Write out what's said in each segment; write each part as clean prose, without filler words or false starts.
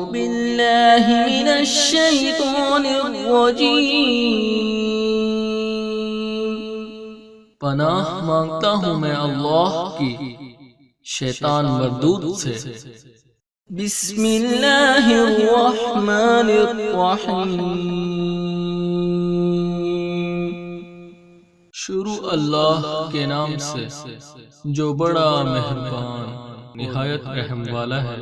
باللہ من الشیطان الرجیم، پناہ مانگتا ہوں میں اللہ کی شیطان مردود سے۔ بسم اللہ الرحمن الرحیم، شروع اللہ کے نام سے جو بڑا مہربان نہایت رحم والا ہے۔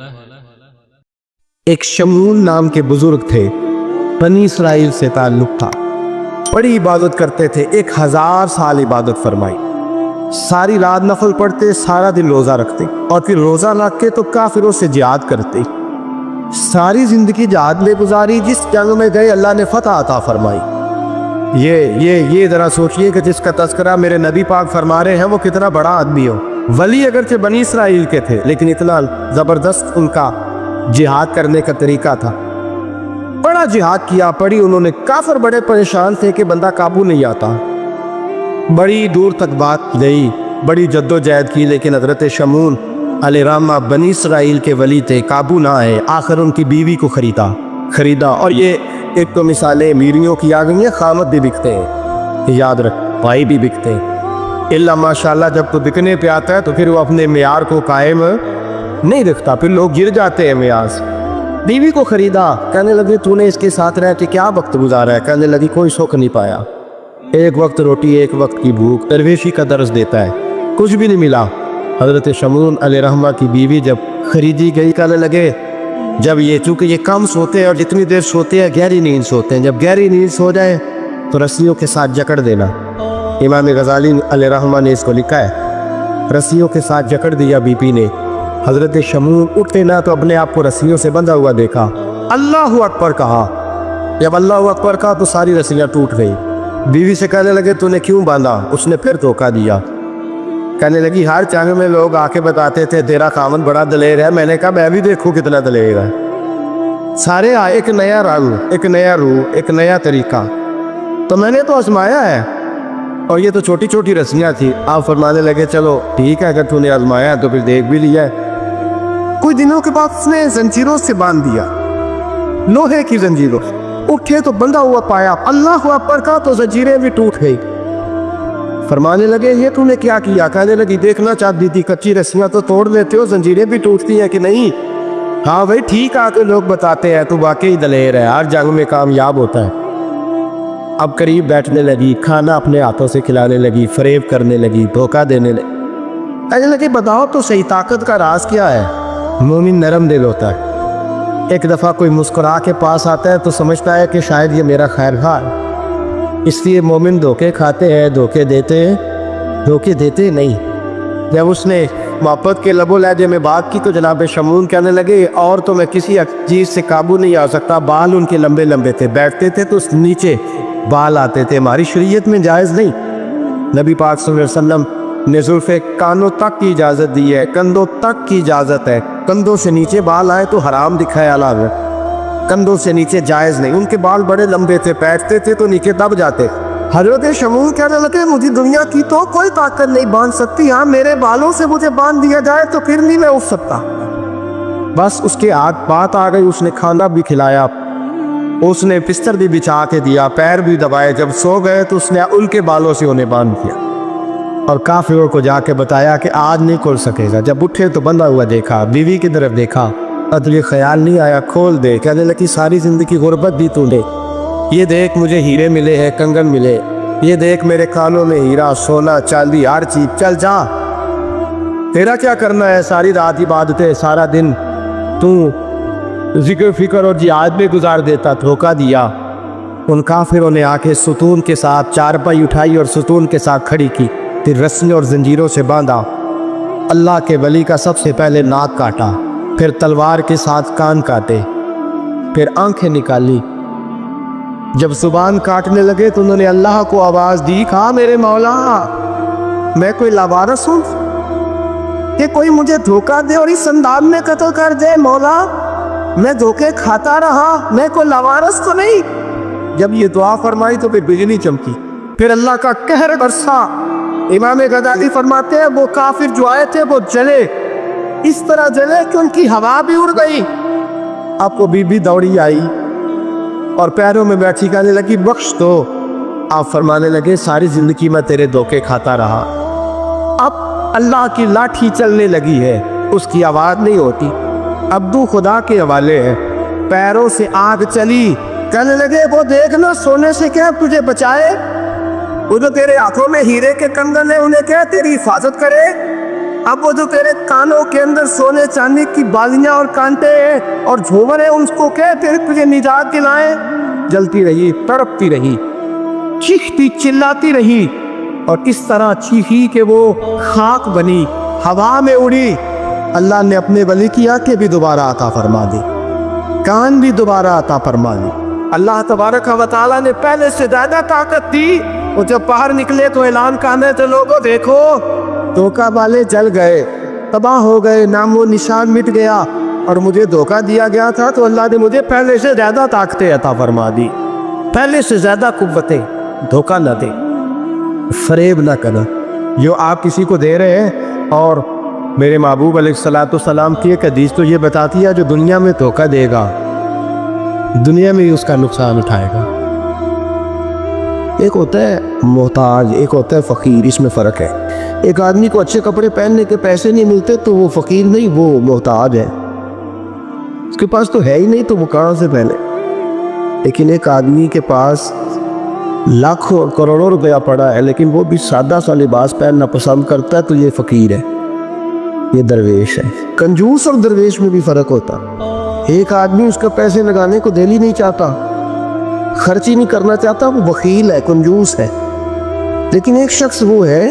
ایک شمعون نام کے بزرگ تھے، بنی اسرائیل سے تعلق تھا، بڑی عبادت کرتے تھے، 1000 سال عبادت فرمائی، ساری رات نفل پڑھتے، سارا دن روزہ رکھتے، اور پھر روزہ رکھ کے تو کافروں سے جہاد کرتے، ساری زندگی جہاد میں گزاری، جس جنگ میں گئے اللہ نے فتح عطا فرمائی۔ یہ ذرا سوچئے کہ جس کا تذکرہ میرے نبی پاک فرما رہے ہیں وہ کتنا بڑا آدمی ہو۔ ولی اگرچہ بنی اسرائیل کے تھے لیکن اتنا زبردست ان کا جہاد کرنے کا طریقہ تھا، بڑا جہاد کیا، پڑی انہوں نے، کافر بڑے پریشان تھے کہ بندہ قابو نہیں آتا، بڑی دور تک بات گئی، بڑی جد و جہد کی، لیکن حضرت شمعون علیہ الرحمہ بنی اسرائیل کے ولی تھے، قابو نہ آئے، آخر ان کی بیوی کو خریدا۔ اور یہ ایک تو مثالیں میریوں کی آ گئی ہیں، خامد بھی بکتے ہیں، یاد رکھ، بھائی بھی بکتے ہیں، اللہ ماشاءاللہ جب تو بکنے پہ آتا ہے تو پھر وہ اپنے معیار کو قائم نہیں رکھتا، پھر لوگ گر جاتے ہیں معیار سے۔ بیوی کو خریدا، کہنے لگے تو نے اس کے ساتھ رہ کے کیا وقت گزارا ہے؟ کہنے لگی کوئی سکھ نہیں پایا، ایک وقت روٹی ایک وقت کی بھوک، درویشی کا درس دیتا ہے، کچھ بھی نہیں ملا۔ حضرت شمعون علیہ الرحمہ کی بیوی جب خریدی گئی، کہنے لگے جب چونکہ یہ کم سوتے ہیں اور جتنی دیر سوتے ہیں گہری نیند سوتے ہیں، جب گہری نیند سو جائے تو رسیوں کے ساتھ جکڑ دینا۔ امام غزالی علیہ الرحمہ نے اس کو لکھا ہے، رسیوں کے ساتھ جکڑ دیا بی پی نے۔ حضرت شمعون اٹھے نہ تو اپنے آپ کو رسیوں سے بندھا ہوا دیکھا، اللہ اکبر کہا، جب اللہ اکبر کہا تو ساری رسیاں ٹوٹ گئی۔ بیوی سے کہنے لگے تو نے کیوں باندھا؟ اس نے پھر دھوکہ دیا، کہنے لگی ہر جنگ میں لوگ آ کے بتاتے تھے تیرا خامن بڑا دلیر ہے، میں نے کہا میں بھی دیکھوں کتنا دلیر ہے۔ سارے آئے، ایک نیا رنگ، ایک نیا روح، ایک نیا طریقہ، تو میں نے تو آزمایا ہے، اور یہ تو چھوٹی چھوٹی رسیاں تھی۔ آپ فرمانے لگے چلو ٹھیک ہے، اگر تو نے آزمایا ہے تو پھر دیکھ بھی لیا ہے۔ کچھ دنوں کے بعد اس نے زنجیروں سے باندھ دیا، لوہے کی زنجیروں، اٹھے تو بندھا ہوا پایا، اللہ اکبر کا تو زنجیریں بھی ٹوٹ گئی۔ فرمانے لگے یہ تو نے کیا کیا؟ کہنے لگی دیکھنا چاہتی تھی، کچی رسیاں تو توڑ لیتے ہو، زنجیریں بھی ٹوٹتی ہیں کہ نہیں؟ ہاں بھائی ٹھیک آ کے لوگ بتاتے ہیں تو واقعی دلیر ہے، ہر جنگ میں کامیاب ہوتا ہے۔ اب قریب بیٹھنے لگی، کھانا اپنے ہاتھوں سے کھلانے لگی، فریب کرنے لگی، دھوکہ دینے لگی۔ کہنے لگی بتاؤ تو صحیح طاقت کا راز کیا ہے؟ مومن نرم دل ہوتا ہے، ایک دفعہ کوئی مسکرا کے پاس آتا ہے تو سمجھتا ہے کہ شاید یہ میرا خیر خواہ ہے، اس لیے مومن دھوکے کھاتے ہیں، دھوکے دیتے نہیں۔ جب اس نے محبت کے لب و لہجے میں بات کی تو جناب شمعون کہنے لگے اور تو میں کسی چیز سے قابو نہیں آ سکتا، بال ان کے لمبے لمبے تھے، بیٹھتے تھے تو نیچے بال آتے تھے، ہماری شریعت میں جائز نہیں۔ نبی پاک صلی اللہ علیہ وسلم نے زلفے کانوں تک کی اجازت دی ہے، کندھوں تک کی اجازت ہے، کندھوں سے نیچے بال آئے تو حرام دکھایا اللہ نے، کندھوں سے نیچے جائز نہیں۔ ان کے بال بڑے لمبے تھے، بیٹھتے تھے تو نیچے دب جاتے۔ حضرت شمعون کہنے لگے مجھے دنیا کی تو کوئی طاقت نہیں باندھ سکتی، ہاں میرے بالوں سے مجھے باندھ دیا جائے تو پھر نہیں میں اٹھ سکتا۔ بس اس کے ہاتھ بات آ گئی، اس نے کھانا بھی کھلایا، اس نے بستر بھی بچھا کے دیا، پیر بھی دبائے، جب سو گئے تو اس نے ان کے بالوں سے انہیں باندھ دیا اور کافروں کو جا کے بتایا کہ آج نہیں کھول سکے گا۔ جب اٹھے تو بندھا ہوا دیکھا، بیوی کی طرف دیکھا، اب یہ خیال نہیں آیا کھول دے۔ کہنے لگی ساری زندگی غربت دی تو نے، یہ دیکھ مجھے ہیرے ملے ہیں، کنگن ملے، یہ دیکھ میرے کانوں میں ہیرا، سونا، چاندی، ہر چیز، چل جا، تیرا کیا کرنا ہے؟ ساری رات عبادتیں، سارا دن تو ذکر فکر اور جہاد میں گزار دیتا۔ دھوکہ دیا۔ ان کافروں نے آ کے ستون کے ساتھ چارپائی اٹھائی اور ستون کے ساتھ کھڑی کی، پھر رسیوں اور زنجیروں سے باندھا۔ اللہ کے ولی کا سب سے پہلے ناک کاٹا، پھر تلوار کے ساتھ کان کاٹے، پھر آنکھیں نکالی۔ جب زبان کاٹنے لگے تو انہوں نے اللہ کو آواز دی، کہا میرے مولا میں کوئی لاوارث ہوں کہ کوئی مجھے دھوکہ دے اور اس انداز میں قتل کر دے؟ مولا میں دھوکے کھاتا رہا، میں کوئی لاوارث تو نہیں۔ جب یہ دعا فرمائی تو پھر بجلی چمکی، پھر اللہ کا قہر برسا۔ امام غزالی فرماتے ہیں وہ کافر جو آئے تھے وہ جلے، اس طرح جلے کہ ان کی ہوا بھی اڑ گئی، आपको बीबी दौड़ी आई और पैरों में बैठी कहने लगी बख्श दो। आप फरमाने लगे सारी जिंदगी मैं तेरे धोखे खाता रहा, अब अल्लाह की लाठी चलने लगी है, उसकी आवाज नहीं होती, अब्दू खुदा के हवाले है। पैरों से आग चली, कहने लगे वो देखना सोने से क्या तुझे बचाए, वो जो तेरे हाथों में हीरे के कंगन है उन्हें क्या तेरी हिफाजत करे, अब वो जो तेरे कानों के अंदर सोने चांदी की बालियां और कांटे हैं और झूमर है उसको क्या तेरे तुझे निजात दिलाए। जलती रही, तड़पती रही, चीखती चिल्लाती रही और इस तरह चीखी कि वो खाक बनी, हवा में उड़ी। अल्लाह ने अपने वली की आंखें भी दोबारा अता फरमा दी, कान भी दोबारा अता फरमा दी। अल्लाह तबारक व तआला ने पहले से ज्यादा ताकत दी। वो जब बाहर निकले तो ऐलान करने थे लोगों देखो धोखा वाले जल गए, तबाह हो गए, नामो निशान मिट गया और मुझे धोखा दिया गया था तो अल्लाह ने मुझे पहले से ज्यादा ताकतें अता फरमा दी, पहले से ज्यादा कुव्वतें। धोखा न दे, फरेब न करना। जो आप किसी को दे रहे हैं, और मेरे महबूब अलैहिस्सलाम की एक हदीस तो ये बताती है जो दुनिया में धोखा देगा दुनिया में ही उसका नुकसान उठाएगा। एक होता है मोहताज, एक होता है फकीर, इसमें फ़र्क है। एक आदमी को अच्छे कपड़े पहनने के पैसे नहीं मिलते तो वो फकीर नहीं, वो मोहताज है, उसके पास तो है ही नहीं तो वो कहाँ से पहने। लेकिन एक आदमी के पास लाखों करोड़ों रुपया पड़ा है लेकिन वो भी सादा सा लिबास पहनना पसंद करता है तो ये फकीर है, ये दरवेश है। कंजूस और दरवेश में भी फ़र्क होता। एक आदमी उसका पैसे लगाने को दिल ही नहीं चाहता, खर्च ही नहीं करना चाहता, वो बखील है, कंजूस है। लेकिन एक शख्स वो है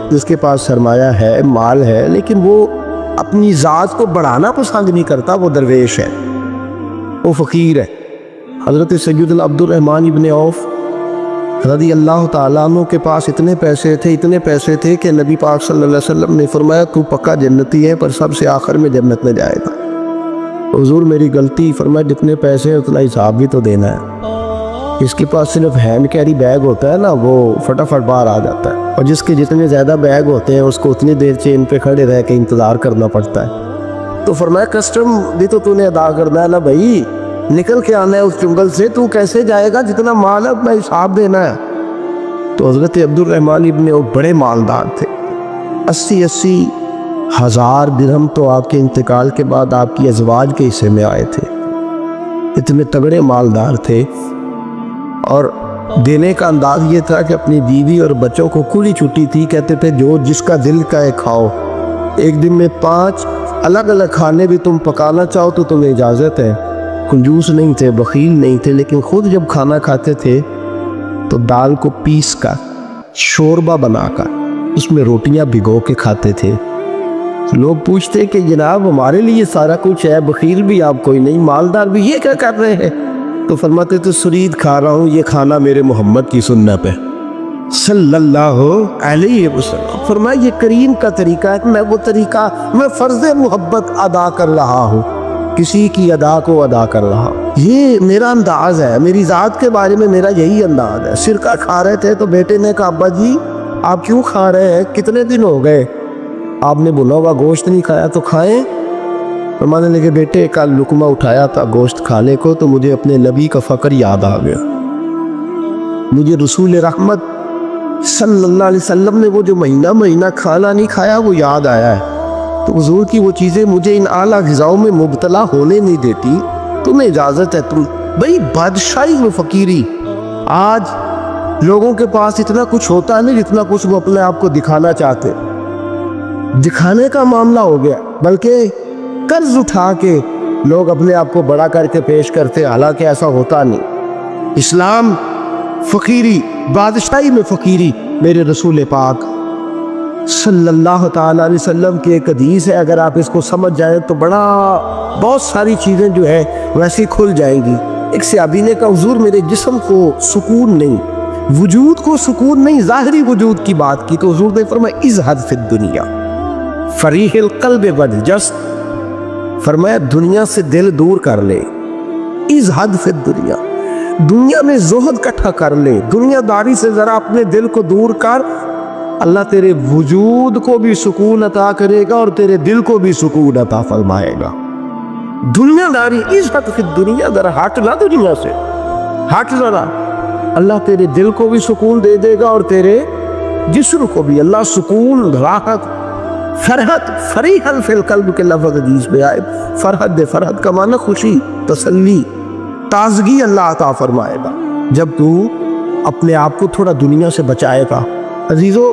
जिसके पास सरमाया है, माल है, लेकिन वो अपनी ज़ात को बढ़ाना पसंद नहीं करता, वो दरवेश है, वो फ़कीर है। हज़रत सैयद अब्दुर्रहमान इब्न औफ रज़ी अल्लाह ताला अन्हु के पास इतने पैसे थे कि नबी पाक सल्लल्लाहु अलैहि वसल्लम ने फरमाया तू पक्का जन्नती है पर सबसे आखिर में जन्नत में जाएगा। हुजूर मेरी गलती, फरमाया जितने पैसे हैं उतना हिसाब भी तो देना है। इसके पास सिर्फ हैंड कैरी बैग होता है ना, वो फटाफट बाहर आ जाता है, और जिसके जितने ज़्यादा बैग होते हैं उसको उतनी देर चेन पे खड़े रह के इंतज़ार करना पड़ता है। तो फरमाया कस्टम भी तो तूने अदा करना है ना भाई, निकल के आना है उस जंगल से, तू कैसे जाएगा, जितना माल है उतना हिसाब देना है। तो हज़रत अब्दुर्रहमान इब्न औफ बड़े मालदार थे, 80-80 हज़ार दिरहम तो आपके इंतकाल के बाद आपकी अज़वाज के हिस्से में आए थे, इतने तगड़े मालदार थे। और देने का अंदाज ये था कि अपनी बीवी और बच्चों को खुली छुट्टी थी, कहते थे जो जिसका दिल का है खाओ, एक दिन में 5 अलग अलग खाने भी तुम पकाना चाहो तो तुम्हें इजाज़त है। कंजूस नहीं थे, बखील नहीं थे, लेकिन खुद जब खाना खाते थे तो दाल को पीस कर शोरबा बनाकर उसमें रोटियां भिगो के खाते थे। लोग पूछते कि जनाब हमारे लिए सारा कुछ है, बखील भी आप कोई नहीं, मालदार भी, ये क्या कर रहे हैं? तो फरमाते थे सुरीद खा रहा हूँ, ये खाना मेरे मोहम्मद की सुन्नत है सल्लल्लाहु अलैहि वसल्लम। फरमाया ये करीम का तरीका है, मैं वो तरीका, मैं फ़र्ज़ मोहब्बत अदा कर रहा हूँ, किसी की अदा को अदा कर रहा हूँ, ये मेरा अंदाज़ है, मेरी ज़ात के बारे में मेरा यही अंदाज़ है। सिरका खा रहे थे तो बेटे ने कहा अब्बा जी आप क्यों खा रहे हैं, कितने दिन हो गए आपने भुना हुआ गोश्त नहीं खाया तो खाएं। फरमाने लगे बेटे कल लुकमा उठाया था गोश्त खाने को तो मुझे अपने नबी का फ़क्र याद आ गया, मुझे रसूल रहमत सल्लल्लाहु अलैहि वसल्लम ने वो जो महीना खाना नहीं खाया वो याद आया है। तो हुजूर की वो चीज़ें मुझे इन आला ग़िज़ाओं में मुब्तला होने नहीं देती, तुम्हें इजाज़त है। तुम भाई बादशाही में फ़कीरी, आज लोगों के पास इतना कुछ होता नहीं जितना कुछ वो अपने आप को दिखाना चाहते, दिखाने का मामला हो गया, बल्कि कर्ज उठा के लोग अपने आप को बड़ा करके पेश करते, हालांकि ऐसा होता नहीं। इस्लाम फ़कीरी, बादशाही में फ़कीरी, मेरे रसूल पाक सल्लल्लाहु ताला अलैहि वसल्लम की एक हदीस है, अगर आप इसको समझ जाएं तो बहुत सारी चीज़ें जो है वैसे खुल जाएंगी। एक सहाबी ने कहा हुजूर मेरे जिस्म को सुकून नहीं, वजूद को सुकून नहीं, ज़ाहिरी वजूद की बात की, तो हुजूर ने फरमाया इज़हद फिद दुनिया फरीहिल क़ल्ब वल-जस्द, फरमाया दुनिया से दिल दूर कर ले, इज़हद फिद दुनिया, दुनिया में ज़ुहद इकट्ठा कर ले, दुनियादारी से ज़रा अपने दिल को दूर कर, अल्लाह तेरे वजूद को भी सुकून अता करेगा और तेरे दिल को भी सुकून अता फरमाएगा। दुनिया दारी इस हद की दुनिया दर हट ला दुनिया से, हट जरा। अल्लाह तेरे दिल को भी सुकून दे देगा और तेरे जिस्म को भी। अल्लाह सुकून, राहत, फरहत, फरीहन फिल कल्ब के लफ्ज़ हदीस में आए। फरहत दे, फरहत का माना खुशी, तसल्ली, ताजगी अल्लाह अता फरमाएगा जब तू अपने आप को थोड़ा दुनिया से बचाएगा। अजीजों,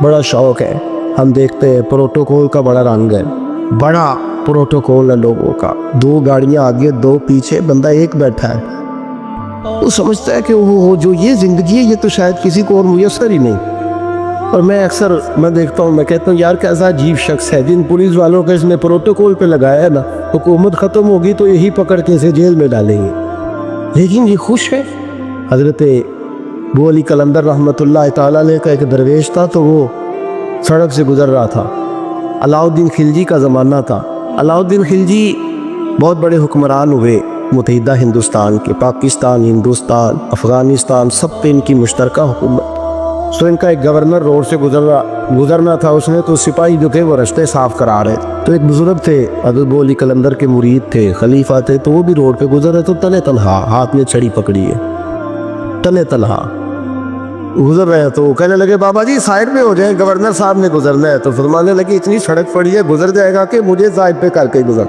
बड़ा शौक है, हम देखते हैं प्रोटोकॉल का बड़ा रंग है, बड़ा प्रोटोकॉल है लोगों का। 2 गाड़ियां आगे 2 पीछे, बंदा एक बैठा है। वो समझता है कि वो जो ये जिंदगी है ये तो शायद किसी को और मुयसर ही नहीं। और मैं देखता हूँ, मैं कहता हूँ यार कैसा अजीब शख्स है। जिन पुलिस वालों का इसने प्रोटोकॉल पे लगाया है ना, हुकूमत ख़त्म होगी तो यही पकड़ के इसे जेल में डालेंगे, लेकिन ये खुश है। हज़रत अबू अली कलंदर रहमतुल्लाह ताला अलैह का एक दरवेश था, तो वो सड़क से गुजर रहा था। अलाउद्दीन खिलजी का ज़माना था। अलाउद्दीन खिलजी बहुत बड़े हुक्मरान हुए मुत्तहिदा हिंदुस्तान के। पाकिस्तान, हिंदुस्तान, अफ़गानिस्तान, सब पे इनकी मुश्तरका हुकूमत। तो इनका एक गवर्नर रोड से गुजरना था, उसने तो सिपाही जो थे वो रास्ते साफ करा रहे थे। तो एक बुजुर्ग थे, अबू अली कलंदर के मुरीद थे, खलीफा थे, तो वो भी रोड पे गुजर रहे, तो तने तनहा हाथ में छड़ी पकड़ी है, तने तनहा गुजर रहे हैं। तो कहने लगे बाबा जी साइड में हो जाए, गवर्नर साहब ने गुजरना है। तो फरमाने लगे इतनी सड़क पड़ी है, गुजर जाएगा कि मुझे साइड पे करके गुजर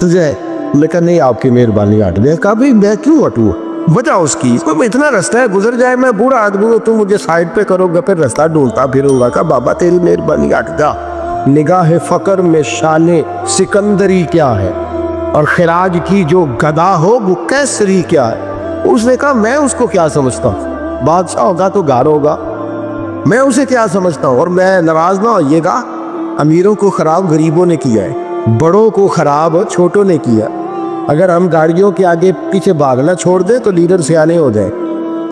जाए। मैं कहा नहीं, आपकी मेहरबानी हट गया। कहा भाई मैं क्यों हटूँ, वजह उसकी, कोई इतना रास्ता है, गुजर जाए, मैं बूढ़ा आदमी हूँ, तुम मुझे साइड पे करोगे, फिर रास्ता ढूंढता फिरूंगा। कहा बाबा तेरी मेहरबानी हट जा। निगाह फकर में शाने सिकंदरी क्या है, और खिराज की जो गदा हो वो कैसरी क्या है। उसने कहा मैं उसको क्या समझता हूँ, बादशाह होगा तो गार होगा, मैं उसे क्या समझता हूँ। और मैं नाराज ना होइएगा, अमीरों को खराब गरीबों ने किया है, बड़ों को खराब छोटों ने किया। अगर हम गाड़ियों के आगे पीछे भागना छोड़ दें तो लीडर सियाने हो जाए।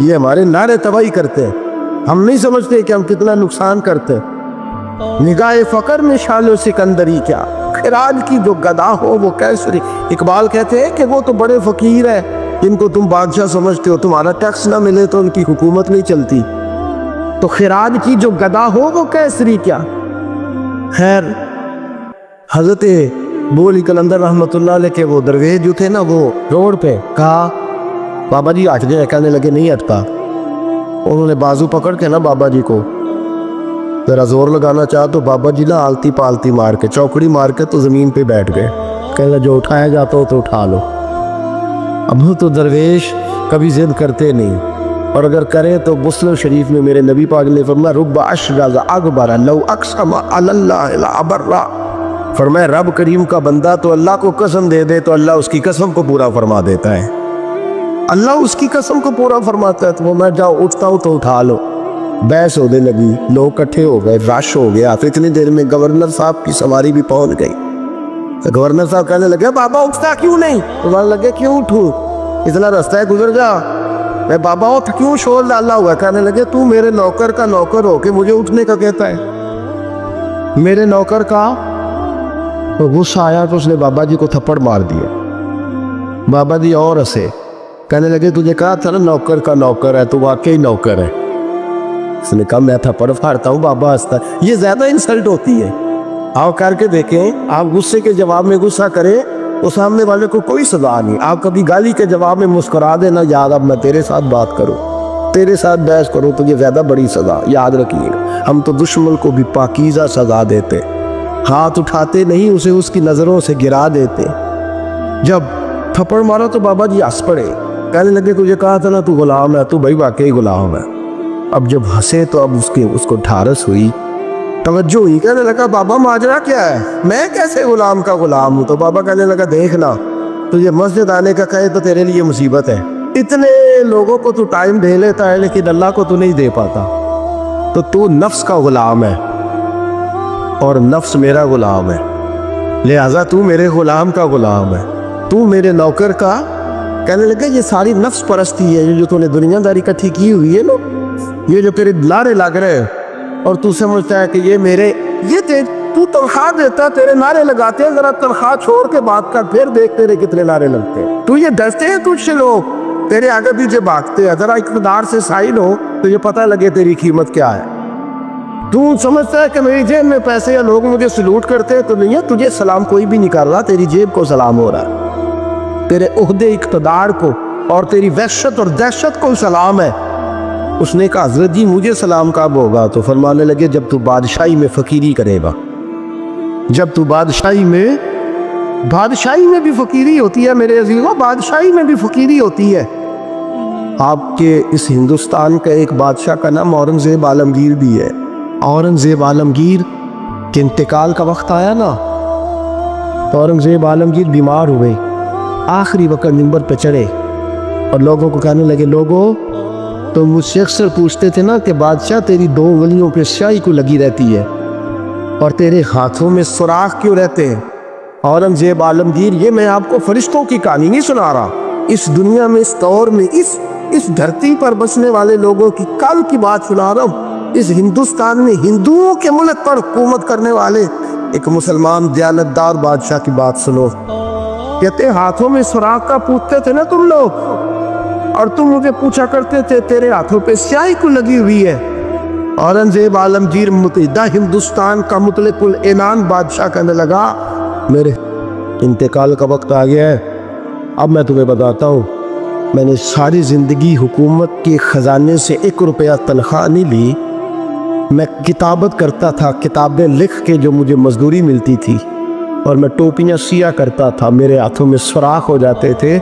ये हमारे नारे तबाही करते हैं, हम नहीं समझते कि हम कितना नुकसान करते हैं। निगाह फकर में शालो सिकंदरी क्या, खिराज की जो गदा हो वो कैसरी। इकबाल कहते हैं कि वो तो बड़े फकीर है जिनको तुम बादशाह समझते हो, तुम्हारा टैक्स ना मिले तो उनकी हुकूमत नहीं चलती। तो खिराज की जो गदा हो वो कैसरी क्या। खैर, हजरत अबू अली कलंदर रहमतुल्लाह अलैह के वो दरवेश जो थे ना, वो रोड पे कहा बाबा जी हट जाए। कहने लगे नहीं हटता। उन्होंने बाजू पकड़ के ना बाबा जी को जरा जोर लगाना चाहा, तो बाबा जी ना आलती पालती मार के, चौकड़ी मार के तो ज़मीन पे बैठ गए। कहना जो उठाया जाता हो तो उठा लो। अब तो दरवेश कभी जिद करते नहीं, और अगर करें तो मुस्लिम शरीफ में मेरे नबी पाक ने फरमाया रुब्बा अशरज़ अकबर लौ अक़सम अलल्लाह ला अबर्रा। फरमाया रब करीम का बंदा तो अल्लाह को कसम दे दे तो अल्लाह उसकी कसम को पूरा फरमा देता है। अल्लाह उसकी कसम को पूरा फरमाता है। तो वो मैं जाओ उठता हूँ तो उठा लो। बहस होने लगी, लोग इकट्ठे हो गए, रश हो गया। फिर इतनी देर में गवर्नर साहब की सवारी भी पहुंच गई। तो गवर्नर साहब कहने लगे बाबा उठता क्यों नहीं। तो कहने लगे क्यों उठूं, इतना रास्ता है गुजर जा। मैं बाबा उठ क्यों शोर डाला हुआ। कहने लगे तू मेरे नौकर का नौकर हो के मुझे उठने का कहता है, मेरे नौकर का। तो गुस्सा आया तो उसने बाबा जी को थप्पड़ मार दिया। बाबा जी और हंसे, कहने लगे तुझे कहा था ना नौकर का नौकर है, तो वाकई नौकर है। उसने कहा मैं थप्पड़ फाड़ता हूँ, बाबा हंसता। ये ज्यादा इंसल्ट होती है। आप करके देखें, आप गुस्से के जवाब में गुस्सा करें तो सामने वाले को कोई सजा नहीं। आप कभी गाली के जवाब में मुस्कुरा देना, याद अब मैं तेरे साथ बात करूँ, तेरे साथ बहस करूँ, तो ये ज्यादा बड़ी सजा। याद रखिएगा, हम तो दुश्मन को भी पाकीज़ा सजा देते, हाथ उठाते नहीं, उसे उसकी नज़रों से गिरा देते। जब थप्पड़ मारा तो बाबा जी हंस पड़े। कहने लगे तुझे कहा था ना तू गुलाम है, तू भाई वाकई गुलाम है। अब जब हंसे तो अब उसको ढारस हुई, तवज्जो हुई। कहने लगा बाबा माजरा क्या है, मैं कैसे गुलाम का गुलाम हूँ। तो बाबा कहने लगा देखना, तुझे मस्जिद आने का कहे तो तेरे लिए मुसीबत है। इतने लोगों को तू टाइम दे लेता है लेकिन अल्लाह को तू नहीं दे पाता। तो तू नफ्स का गुलाम है और नफ्स मेरा गुलाम है, लिहाजा तू मेरे गुलाम का गुलाम है, तू मेरे नौकर का। कहने लगे ये सारी नफ्स परस्ती है, ये जो तूने दुनियादारी इकट्ठी की हुई है ना, ये जो तेरे नारे लग रहे हैं और तू समझता है कि ये मेरे, ये तू तनख्वाह देता, तेरे नारे लगाते हैं। जरा तनख्वाह छोड़ के बात कर, फिर देख तेरे कितने नारे लगते हैं। तू ये डरते हैं तुझसे लोग, तेरे आगे पीछे भागते हैं। जरा इक़्तिदार से साइड हो तो ये पता लगे तेरी कीमत क्या है। तू समझता है कि मेरी जेब में पैसे या लोग मुझे सलूट करते हैं तो नहीं है, तुझे सलाम कोई भी नहीं कर रहा, तेरी जेब को सलाम हो रहा है, तेरे उहदे इक़्तिदार को और तेरी वहशत और दहशत को सलाम है। उसने कहा हजरत जी मुझे सलाम कब होगा? तो फरमाने लगे जब तू बादशाही में फ़कीरी करेगा, जब तू बादशाही में भी फ़कीरी होती है मेरे अजीज़ों, बादशाही में भी फ़कीरी होती है। आपके इस हिंदुस्तान का एक बादशाह का नाम औरंगज़ेब आलमगीर भी है। औरंगज़ेब आलमगीर के इंतकाल का वक्त आया ना, तो औरंगज़ेब आलमगीर बीमार हुए, आखिरी वक्त मिंबर पे चढ़े और लोगों को कहने लगे, लोगों तो मुझसे अक्सर पूछते थे ना कि बादशाह तेरी 2 उंगलियों पे स्याही क्यों लगी रहती है और तेरे हाथों में सुराख क्यों रहते हैं? औरंगज़ेब आलमगीर, ये मैं आपको फरिश्तों की कहानी नहीं सुना रहा, इस दुनिया में, इस दौर में, इस धरती पर बसने वाले लोगों की कल की बात सुना रहा हूँ। इस हिंदुस्तान में हिंदुओं के मुल्क पर हुकूमत करने वाले एक मुसलमान दयानतदार बादशाह की बात सुनो। कहते हाथों में सुराख का पूछते थे ना तुम लोग, और तुम मुझे पूछा करते थे तेरे हाथों पे स्याही क्यों लगी हुई है? औरंगज़ेब आलमगीर मुत्तहिदा हिंदुस्तान का मुतलकुल ऐनान बादशाह कहने लगा, मेरे इंतकाल का वक्त आ गया है, अब मैं तुम्हें बताता हूँ, मैंने सारी ज़िंदगी हुकूमत के ख़जाने से 1 रुपया तनख्वाह नहीं ली, मैं किताबत करता था, किताबें लिख के जो मुझे मजदूरी मिलती थी, और मैं टोपियाँ सिया करता था, मेरे हाथों में सुराख हो जाते थे,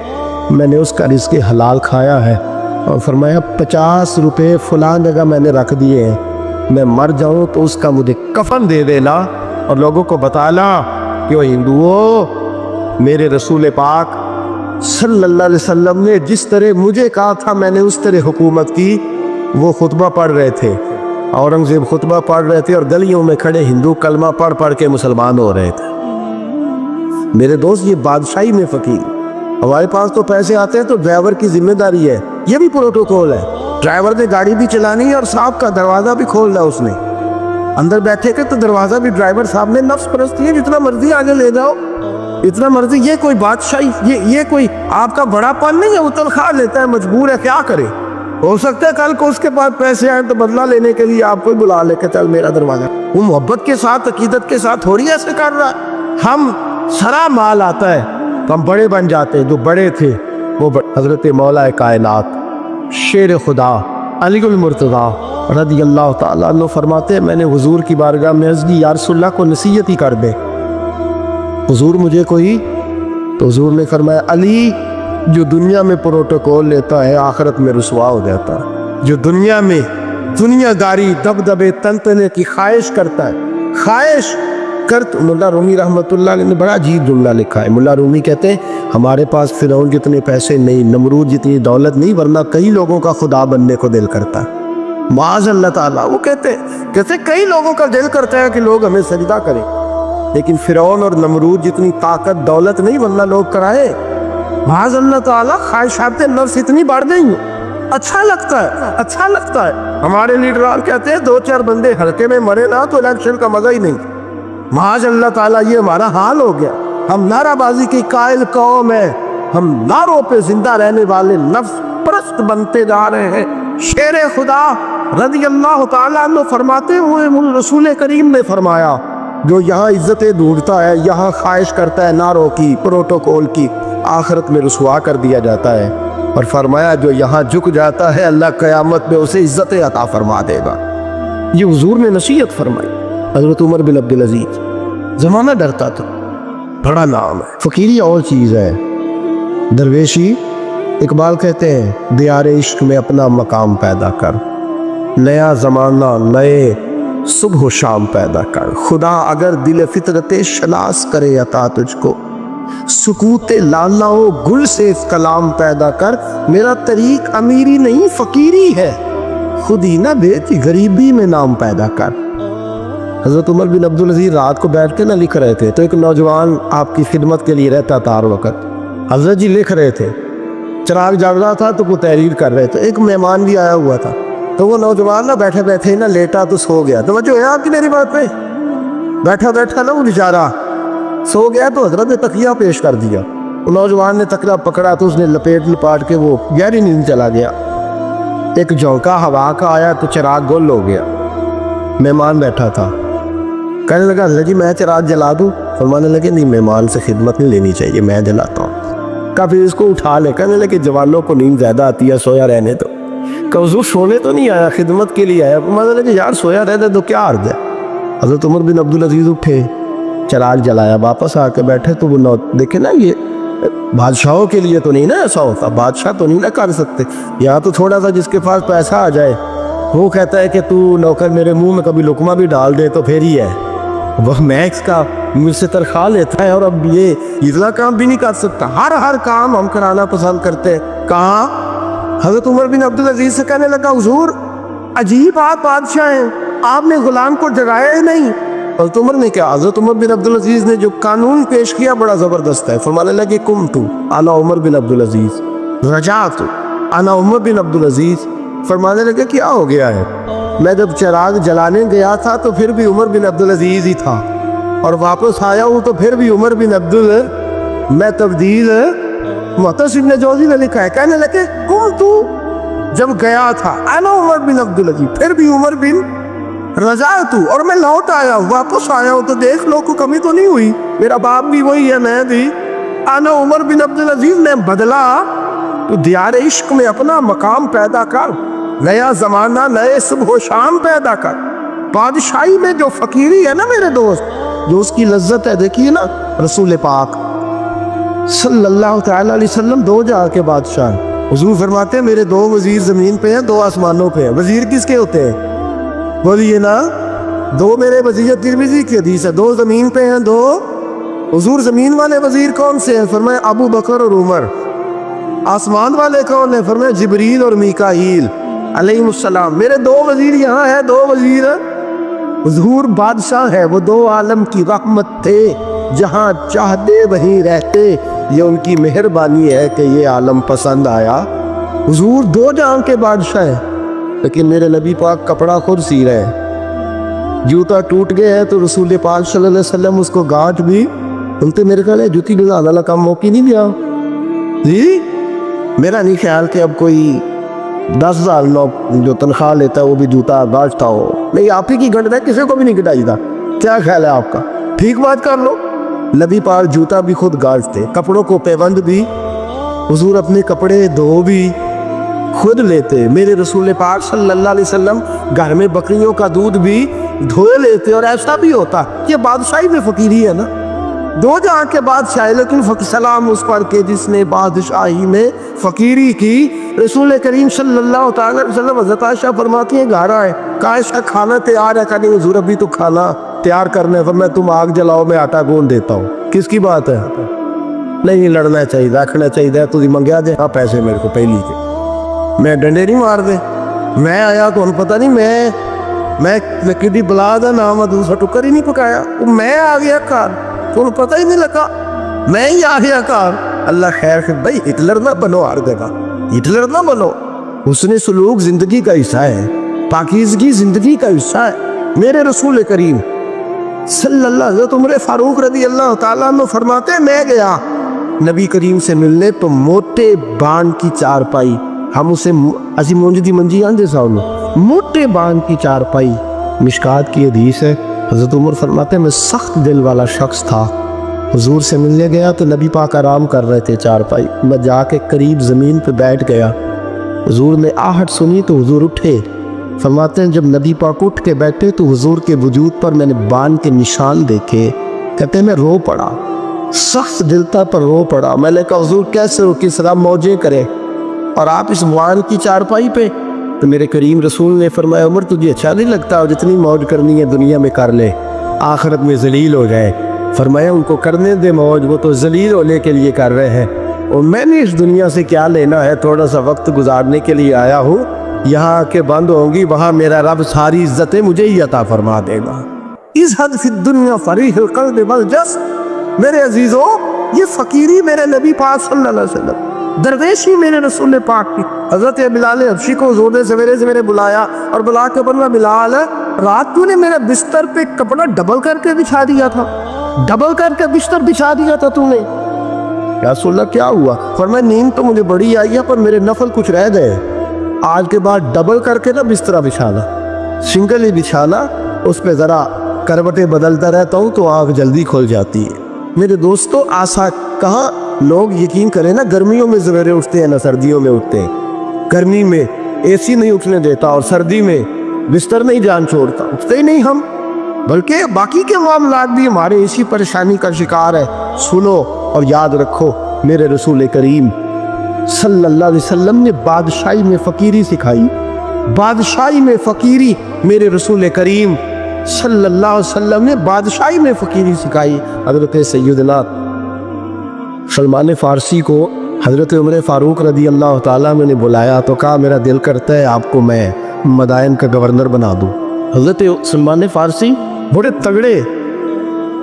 मैंने उसका रिज़्क़ हलाल खाया है। और फरमाया 50 रुपये फ़लाँ जगह मैंने रख दिए हैं, मैं मर जाऊँ तो उसका मुझे कफन दे देना और लोगों को बताना कि वो हिंदुओं, मेरे रसूल पाक सल्लल्लाहु अलैहि वसल्लम ने जिस तरह मुझे कहा था मैंने उस तरह हुकूमत की। वो खुतबा पढ़ रहे थे, औरंगज़ेब खुतबा पढ़ रहे थे और गलियों में खड़े हिंदू कलमा पढ़ पढ़ के मुसलमान हो रहे थे। मेरे दोस्त, ये बादशाही में फ़कीर, हमारे पास तो पैसे आते हैं तो ड्राइवर की जिम्मेदारी है, ये भी प्रोटोकॉल है, ड्राइवर ने गाड़ी भी चलानी है और साहब का दरवाज़ा भी खोलना उसने, अंदर बैठे के तो दरवाज़ा भी ड्राइवर साहब ने, नफ्स परस्ती है, जितना मर्जी आगे ले जाओ, इतना मर्जी, ये कोई बादशाही, ये कोई आपका बड़ापन नहीं है, वो तनख्वाह लेता है, मजबूर है, क्या करे? हो सकता है कल को उसके पास पैसे आए तो बदला लेने के लिए आपको बुला ले के चल मेरा दरवाजा। वो मोहब्बत के साथ, अकीदत के साथ थोड़ी ऐसे कर रहा है। हम सरा माल आता है तो हम बड़े बन जाते हैं, जो बड़े थे वो हजरत मौला कायनात शेर खुदा अलीगुल मुर्तज़ा रज़ियल्लाहु ताला अन्हु फरमाते हैं, मैंने हुजूर की बारगाह में अर्ज़ की, या रसूलल्लाह को नसीहत ही कर दे हुजूर मुझे कोई। तो हुजूर ने फरमाया, अली जो दुनिया में प्रोटोकॉल लेता है आखिरत में रुसवा हो जाता है, जो दुनिया में दुनियादारी दबदबे तनतने की ख्वाहिश करता है, ख्वाहिश कर। मुल्ला रूमी रहमतुल्लाह अलैह ने बड़ा अजीब जुमला लिखा है। मुल्ला रूमी कहते हैं, हमारे पास फिरौन जितने पैसे नहीं, नमरूद जितनी दौलत नहीं, वरना कई लोगों का खुदा बनने को दिल करता है। माज़ अल्लाह ताला, वो कहते कई लोगों का दिल करता है कि लोग हमें सजदा करें, लेकिन फिरौन और नमरूद जितनी ताकत दौलत नहीं, वरना लोग कराए। माज़ अल्लाह ताला, ख्वाहिशात नफ्स इतनी बढ़ गई, अच्छा लगता है, अच्छा लगता है। हमारे लीडरान कहते हैं 2-4 बंदे हल्के में मरे ना तो इलेक्शन का मजा ही नहीं। माज़ अल्लाह ताला, ये हमारा हाल हो गया। हम नाराबाजी की कायल कौम है, हम नारों पे जिंदा रहने वाले नफ्स परस्त बनते जा रहे हैं। शेर खुदा रज़ियल्लाहु ताला अन्हु फरमाते हुए रसूल करीम ने फरमाया, जो यहाँ इज्जतें ढूंढता है, यहाँ ख्वाहिश करता है नारों की, प्रोटोकॉल की, आखिरत में रुसवा कर दिया जाता है। और फरमाया, जो यहाँ झुक जाता है अल्लाह क़यामत में उसे इज्जतें अता फरमा देगा। ये हुजूर ने नसीहत फरमाई। हज़रत उमर बिन अब्दुल अज़ीज़, ज़माना डरता था, बड़ा नाम है। फ़कीरी और चीज़ है, दरवेशी। इकबाल कहते हैं, दियार इश्क में अपना मकाम पैदा कर, नया ज़माना नए सुबह शाम पैदा कर। खुदा अगर दिल फितरते शनास करे अता तुझको, सुकूते लालाओ गुल से कलाम पैदा कर। मेरा तरीक अमीरी नहीं फ़कीरी है, खुद ही ना बेटी गरीबी में नाम पैदा कर। हज़रत उमर बिन अब्दुल अज़ीज़ रात को बैठ के ना लिख रहे थे, तो एक नौजवान आपकी खिदमत के लिए रहता था हर वक्त। हज़रत जी लिख रहे थे, चिराग जल रहा था तो वो तहरीर कर रहे थे। एक मेहमान भी आया हुआ था, तो वो नौजवान ना बैठे बैठे ना लेटा तो सो गया। तो जो है आपकी मेरी बात पे, बैठा बैठा ना वो बेचारा सो गया, तो हज़रत ने तकिया पेश कर दिया। वो नौजवान ने तकिया पकड़ा तो उसने लपाट के वो गहरी नींद चला गया। एक झोंका हवा का आया तो चिराग गुल हो गया। मेहमान बैठा था। कहने लगा अल्लाह जी मैं चिराग जला दूँ? फरमाने लगे नहीं, मेहमान से खिदमत नहीं लेनी चाहिए, मैं जलाता हूँ। काफ़ी इसको उठा ले। कहने लगे जवानों को नींद ज़्यादा आती है, सोया रहने दो। कहा हुजूर सोने तो नहीं आया, खिदमत के लिए आया। फरमाने लगे यार सोया रहने दो, क्या अर्ज है। हज़रत उमर बिन अब्दुल अजीज़ उठे, चिराग जलाया, वापस आके बैठे तो वो देखे ना ये बादशाहों के लिए तो नहीं ना ऐसा होता, बादशाह तो नहीं ना कर सकते। यहाँ तो थोड़ा सा जिसके पास पैसा आ जाए वो कहता है कि तू नौकर मेरे मुंह में कभी लुकमा भी डाल दे तो फिर ही है, वह मैक्स का मुझसे तनख्वाह लेता है और अब ये इतना काम भी नहीं कर सकता। हर काम हम कराना पसंद करते हैं। कहाँ हज़रत उमर बिन अब्दुल अजीज़ से कहने लगा हुजूर अजीब आप बादशाह हैं, आपने गुलाम को जगाया ही नहीं। हज़रत उमर ने क्या, हज़रत उमर बिन अब्दुल अजीज़ ने जो कानून पेश किया बड़ा ज़बरदस्त है। फरमाने लगे कुम तू आना उमर बिन अब्दुल अजीज़, रजा तू आना उमर बिन अब्दुल अजीज़। फरमाने लगे क्या हो गया है, मैं जब चिराग जलाने गया था तो फिर भी उमर बिन अब्दुल अजीज़ ही था, और वापस आया हूँ तो फिर भी उमर बिन अब्दुल, मैं तब्दील मुहतसिब ने जोजी ने लिखा है। कहने लगे कुम तू जब गया था आना उमर बिन अब्दुल अजीज़, फिर भी उमर बिन रजा तू, और मैं लौट आया हूँ, वापस आया हूँ तो देख लो कोई कमी तो नहीं हुई, मेरा बाप भी वही है, मैं भी आना उमर बिन अब्दुल अजीज़ ने बदला तो दियार इश्क में अपना मकाम पैदा कर, नया ज़माना नए सुबह शाम पैदा कर। बादशाही में जो फ़कीरी है ना मेरे दोस्त, जो उसकी लज्जत है, देखिए ना रसूल पाक सल्लल्लाहु तआला अलैहि वसल्लम दो जहां के बादशाह हैं। हुजूर फरमाते हैं मेरे दो वज़ीर ज़मीन पे हैं, दो आसमानों पे हैं। वज़ीर किसके होते हैं बोलिए ना, दो मेरे वज़ीर, तिरमिज़ी की हदीस है, दो ज़मीन पे हैं दो। हुजूर ज़मीन वाले वज़ीर कौन से हैं? फरमाया अबू बकर और उमर। आसमान वाले कौन है? फरमाया जिब्रील और मीकाईल अलैहिमुस्सलाम। मेरे दो वज़ीर यहाँ है, दो वज़ीर हुजूर बादशाह है, वो दो आलम की रहमत थे, जहाँ चाहते वहीं रहते, ये उनकी मेहरबानी है कि ये आलम पसंद आया। हुजूर दो जहां के बादशाह हैं, लेकिन मेरे नबी पाक कपड़ा खुद सी रहे हैं। जूता टूट गया है तो रसूल पाक सल्लल्लाहु अलैहि वसल्लम उसको गांठ भी उनते मेरे ख्याल है जूती गुजारने वाला काम मौका नहीं दिया जी। मेरा नहीं ख्याल कि अब कोई 10,000 लोग जो तनख्वाह लेता है वो भी जूता गांठता हो। नहीं आप ही की गंढ है, किसी को भी नहीं गिटाईदा। क्या ख्याल है आपका? ठीक बात कर लो। नबी पाक जूता भी खुद गांठते, कपड़ों को पैबंद भी, हुजूर अपने कपड़े धो भी खुद लेते। मेरे रसूल पाक सल्लल्लाहु अलैहि वसल्लम घर में बकरियों का दूध भी धोए लेते, और ऐसा भी होता। ये बादशाही में फकीरी है ना, दो जहां के बादशाह, लेकिन सलाम उस पर के जिसने बादशाही में फकीरी की। रसूल करीम सल्लल्लाहु अलैहि वसल्लम हज़रत आयशा फरमाती है घर आए, कहा खाना तैयार है? कहा हुजूर अभी तो खाना तैयार करने, फिर मैं तुम आग जलाओ मैं आटा गूंद देता हूँ। किसकी बात है? नहीं लड़ना चाहिए, रखना चाहिए। तुझी मंगया जे हाँ पैसे मेरे को पहली के, मैं डंडे नहीं मार दे। मैं आया तो पता नहीं मैं कि बुला दा नाम दूसरा टुकर ही नहीं पकाया, मैं आ गया घर तो पता ही नहीं लगा, मैं ही आ गया घर। अल्लाह खैर फिर भाई हिटलर ना बनो, हर जगह हिटलर ना बनो। हुस्न सलूक जिंदगी का हिस्सा है, पाकीज़गी जिंदगी का हिस्सा है। मेरे रसूल करीम सल्लल्लाहु अलैहि उमर फारूक रज़ी अल्लाह ताला अन्हु फरमाते मैं गया नबी करीम से मिलने तो मोटे बाण की चारपाई, हम उसे असी मुंज दी मंजी आंदे साहब, मोटे बाण की चारपाई, मिशकात की हदीस है। हज़रत उमर फरमाते मैं सख्त दिल वाला शख्स था, हुजूर से मिलने गया तो नबी पाक आराम कर रहे थे चारपाई, मैं जाके करीब ज़मीन पे बैठ गया। हुजूर ने आहट सुनी तो हुजूर उठे। फरमाते हैं जब नबी पाक उठ के बैठे तो हुजूर के वजूद पर मैंने बाण के निशान देखे। कहते हैं मैं रो पड़ा, सख्त दिलता पर रो पड़ा। मैंने कहा हुजूर कैसे हो, किस तरह मौजें करे और आप इस बाण की चारपाई पे? तो मेरे करीम रसूल ने फरमाया उमर तुझे अच्छा नहीं लगता, जितनी मौज करनी है दुनिया में कर ले, आखिरत में जलील हो जाए। फरमाया उनको करने दे मौज, वो तो जलील होने के लिए कर रहे हैं, और मैंने इस दुनिया से क्या लेना है, थोड़ा सा वक्त गुजारने के लिए आया हूँ। यहाँ आके बंद होंगी, वहाँ मेरा रब सारी इज्जतें मुझे ही अता फरमा देगा। इस हद फिद दुनिया फरीह क़ल्ब वल जस। मेरे अजीजों ये फकीरी मेरे नबी पाक सल्लल्लाहु अलैहि वसल्लम, दरवेशी मेरे रसूल पाक की। हज़रत बिलाल हबशी को हुज़ूर ने सवेरे से मेरे बुलाया और बुला के बोला बिलाल रात तूने मेरे बिस्तर पे कपड़ा डबल करके बिछा दिया था, डबल करके बिस्तर बिछा दिया था तूने। या रसूलल्लाह क्या हुआ? फरमाया नींद तो मुझे बड़ी आई है पर मेरे नफल कुछ रह गए, आज के बाद डबल करके ना बिस्तरा बिछाना, सिंगल ही बिछाना, उस पे ज़रा करवटें बदलता रहता हूँ तो आँख जल्दी खुल जाती है। मेरे दोस्तों, आशा कहाँ लोग यकीन करें ना, गर्मियों में सवेरे उठते हैं ना सर्दियों में उठते हैं। गर्मी में एसी नहीं उठने देता और सर्दी में बिस्तर नहीं जान छोड़ता, उठते ही नहीं हम। बल्कि बाकी के मामलात भी हमारे इसी परेशानी का शिकार है। सुनो और याद रखो, मेरे रसूल करीम सल्लल्लाहु अलैहि वसल्लम ने बादशाही में फ़कीरी सिखाई। बादशाही में फ़कीरी मेरे रसूल करीम सल्लल्लाहु अलैहि वसल्लम ने बादशाही में फ़कीरी सिखाई। हज़रत सैयदना सलमान फ़ारसी को हज़रत उमर फ़ारूक रज़ी अल्लाह ताला ने बुलाया तो कहा, मेरा दिल करता है आपको मैं मदाइन का गवर्नर बना दूँ। हज़रत सलमान फ़ारसी बड़े तगड़े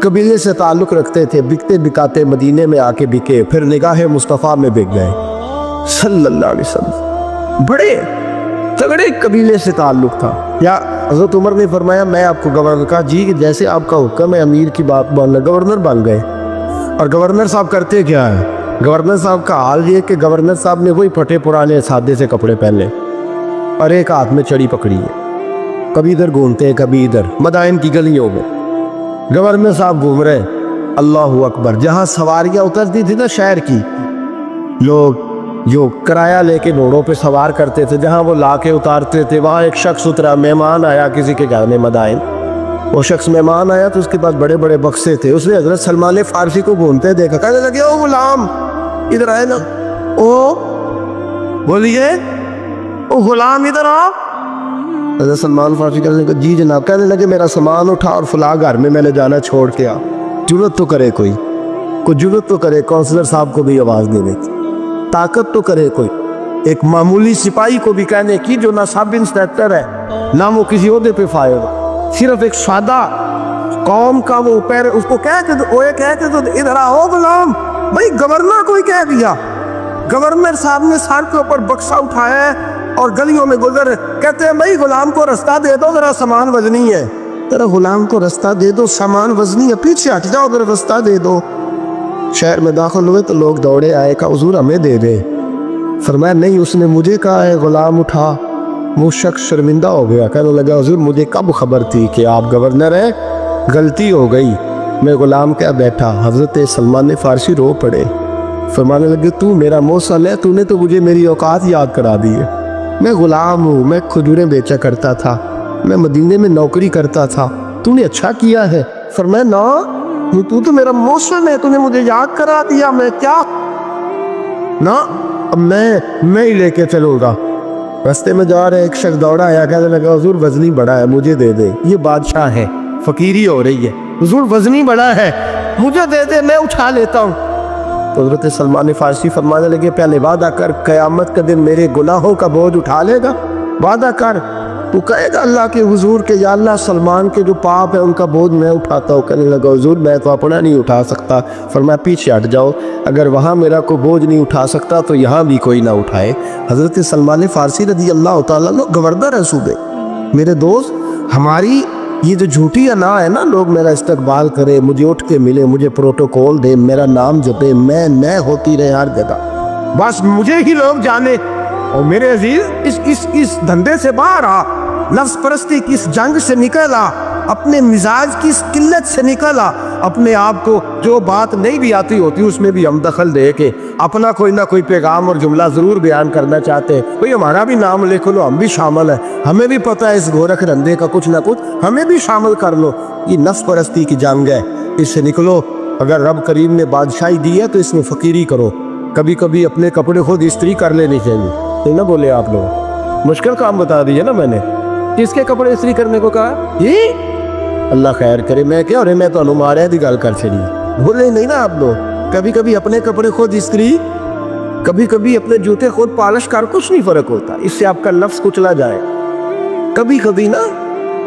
कबीले से ताल्लुक़ रखते थे, बिकते बिकाते मदीने में आके बिके, फिर निगाह मुस्तफ़ा में बिक गए सल्लल्लाहु अलैहि वसल्लम। बड़े तगड़े कबीले से ताल्लुक़ था। या हज़रत उमर ने फरमाया, मैं आपको गवर्नर का जी जैसे आपका हुक्म है, अमीर की बात मानना, गवर्नर बन गए। और गवर्नर साहब करते क्या है? गवर्नर साहब का हाल ये कि गवर्नर साहब ने वही फटे पुराने सादे से कपड़े पहने और एक हाथ में छड़ी पकड़ी है, कभी इधर घूमते हैं कभी इधर, मदाइन की गलियों में गवर्नर साहब घूम रहे। अल्लाह अकबर। जहाँ सवारियाँ उतरती थी ना शहर की, लोग जो किराया लेके घोड़ों पे सवार करते थे, जहाँ वो लाके उतारते थे, वहाँ एक शख्स उतरा, मेहमान आया किसी के घर में मदाइन। वो शख्स मेहमान आया तो उसके पास बड़े बड़े बक्से थे। उसने हज़रत सलमान फ़ारसी को घूमते देखा, कहने लगे, ओ गुलाम इधर आए ना, ओ बोलिए, ओ गुलाम इधर आओ। हज़रत सलमान फ़ारसी कहने लगे, जी जनाब। कहने लगे, मेरा सामान उठा और फला घर में मैंने जाना, छोड़ के आ। जुर्रत तो करे कोई जुर्रत तो करे काउंसलर साहब को भी आवाज़ देने की, ताकत तो करे कोई, एक मामूली सिपाही को भी कहने की जो ना सब इंस्पेक्टर है ना वो किसी ओहदे पे फायर, सिर्फ एक सादा कौम का वो पैर, उसको कह के तो इधर आओ गुलाम। भाई गवर्नर को ही कह दिया। गवर्नर साहब ने सर के ऊपर बक्सा उठाया है और गलियों में गुजर, कहते हैं, भाई गुलाम को रास्ता दे दो, जरा सामान वजनी है। तेरा गुलाम को रास्ता दे दो, सामान वजनी है, पीछे हट जाओ, जरा रास्ता दे दो। शहर में दाखिल हुए तो लोग दौड़े आए, का हुजूर हमें दे दे। फरमाया, नहीं, उसने मुझे कहा है गुलाम उठा। वो शख्स शर्मिंदा हो गया, कहने लगा, हुजूर मुझे कब खबर थी कि आप गवर्नर हैं, गलती हो गई, मैं गुलाम क्या बैठा। हज़रत सलमान फ़ारसी रो पड़े, फरमाने लगे, तू मेरा मौसल है, तूने तो मुझे मेरी औकात याद करा दी है। मैं गुलाम हूँ, मैं खजूरें बेचा करता था, मैं मदीने में नौकरी करता था, तूने अच्छा किया है। फरमाया, ना, तू तो मेरा मौसल है, तूने मुझे याद करा दिया, मैं क्या ना, अब मैं ही लेके चलूँगा। रास्ते में जा रहे एक शख्स दौड़ा आया, कहने लगा, हुजूर वजनी बड़ा है, मुझे दे दे। ये बादशाह है, फ़कीरी हो रही है, हुजूर वजनी बड़ा है, मुझे दे दे, मैं उठा लेता हूँ। तो हज़रत सलमान फ़ारसी फरमाने लगे, पहले वादा कर, क़यामत के दिन मेरे गुनाहों का बोझ उठा लेगा, वादा कर। तू कहेगा अल्लाह के हुजूर के, या अल्लाह सलमान के जो पाप है उनका बोझ मैं उठाता हूँ। कहने लगा, हुजूर मैं तो अपना नहीं उठा सकता। फरमाया, पीछे हट जाओ, अगर वहाँ मेरा कोई बोझ नहीं उठा सकता तो यहाँ भी कोई ना उठाए। हज़रत सलमान फ़ारसी रज़ी अल्लाह ताला अन्हु गवर्नर है सूबे। मेरे दोस्त, हमारी ये जो झूठी अना है ना, लोग मेरा इस्तकबाल करे, मुझे उठ के मिले, मुझे प्रोटोकॉल दे, मेरा नाम जपे, मैं होती रहे हर जगह, बस मुझे ही लोग जाने। और मेरे अजीज, इस धंधे से बाहर आ, नफ्स परस्ती की इस जंग से निकल आ, अपने मिजाज की इस किल्लत से निकल आ, अपने आप को जो बात नहीं भी आती होती उसमें भी हम दखल दे के अपना कोई ना कोई पैगाम और जुमला ज़रूर बयान करना चाहते हैं। भाई हमारा भी नाम लिख लो, हम भी शामिल हैं, हमें भी पता है इस गोरख धंधे का कुछ ना कुछ, हमें भी शामिल कर लो। ये नफ्स परस्ती की जंग है, इससे निकलो। अगर रब करीम ने बादशाही दी है तो इसमें फ़कीरी करो। कभी कभी अपने कपड़े खुद इस्त्री कर लेनी चाहिए, तो ना बोले आप लोग, मुश्किल काम बता दिए ना मैंने। किसके कपड़े इस्त्री करने को कहा? ये अल्लाह खैर करे, मैं क्या, और मैं तो अनुमारे की गल कर छड़ी, भूले नहीं ना आप लोग। कभी कभी अपने कपड़े खुद इस्त्री, कभी कभी अपने जूते खुद पॉलिश कर, कुछ नहीं फर्क होता, इससे आपका लफ्ज़ कुचला जाए। कभी कभी ना,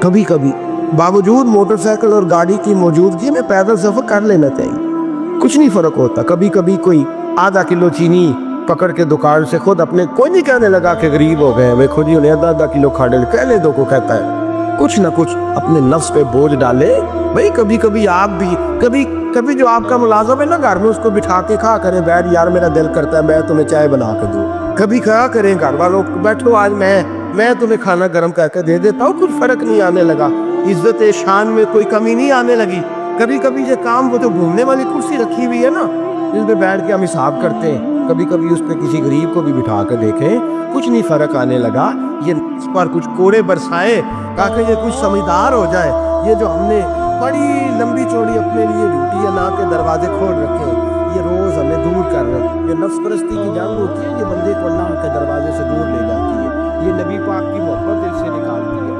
कभी कभी बावजूद मोटरसाइकिल और गाड़ी की मौजूदगी में पैदल सफ़र कर लेना चाहिए, कुछ नहीं फ़र्क होता। कभी कभी कोई आधा किलो चीनी पकड़ के दुकान से खुद अपने, कोई नहीं कहने लगा कि गरीब हो गए, वे खुद ही उन्हें आधा किलो खाने कह ले दो को कहता है, कुछ ना कुछ अपने नफ्स पे बोझ डाले। भाई कभी कभी आप भी, कभी कभी जो आपका मुलाजिम है ना घर में, उसको बिठा के खा करें, बैठ यार मेरा दिल करता है मैं तुम्हें चाय बना के दूँ। कभी कहा करें घर वालों, बैठो आज मैं तुम्हें खाना गर्म करके दे देता हूँ, कुछ फ़र्क नहीं आने लगा। عزت شان میں کوئی کمی نہیں آنے لگی. کبھی کبھی یہ کام وہ جو گھومنے والی کرسی رکھی ہوئی ہے نا جس پہ بیٹھ کے ہم حساب کرتے ہیں, کبھی کبھی اس پہ کسی غریب کو بھی بٹھا کر دیکھیں, کچھ نہیں فرق آنے لگا. یہ اس پر کچھ کوڑے برسائے تاکہ یہ کچھ سمجھدار ہو جائے. یہ جو ہم نے بڑی لمبی چوڑی اپنے لیے ڈیوٹی یا نا کے دروازے کھول رکھے ہیں, یہ روز ہمیں دور کر رہے ہیں. یہ نفس پرستی کی جنگ ہوتی ہے, یہ بندے کو اللہ کے دروازے سے دور لے جاتی ہے. یہ نبی پاک کی محبت دل سے نکالتی ہے.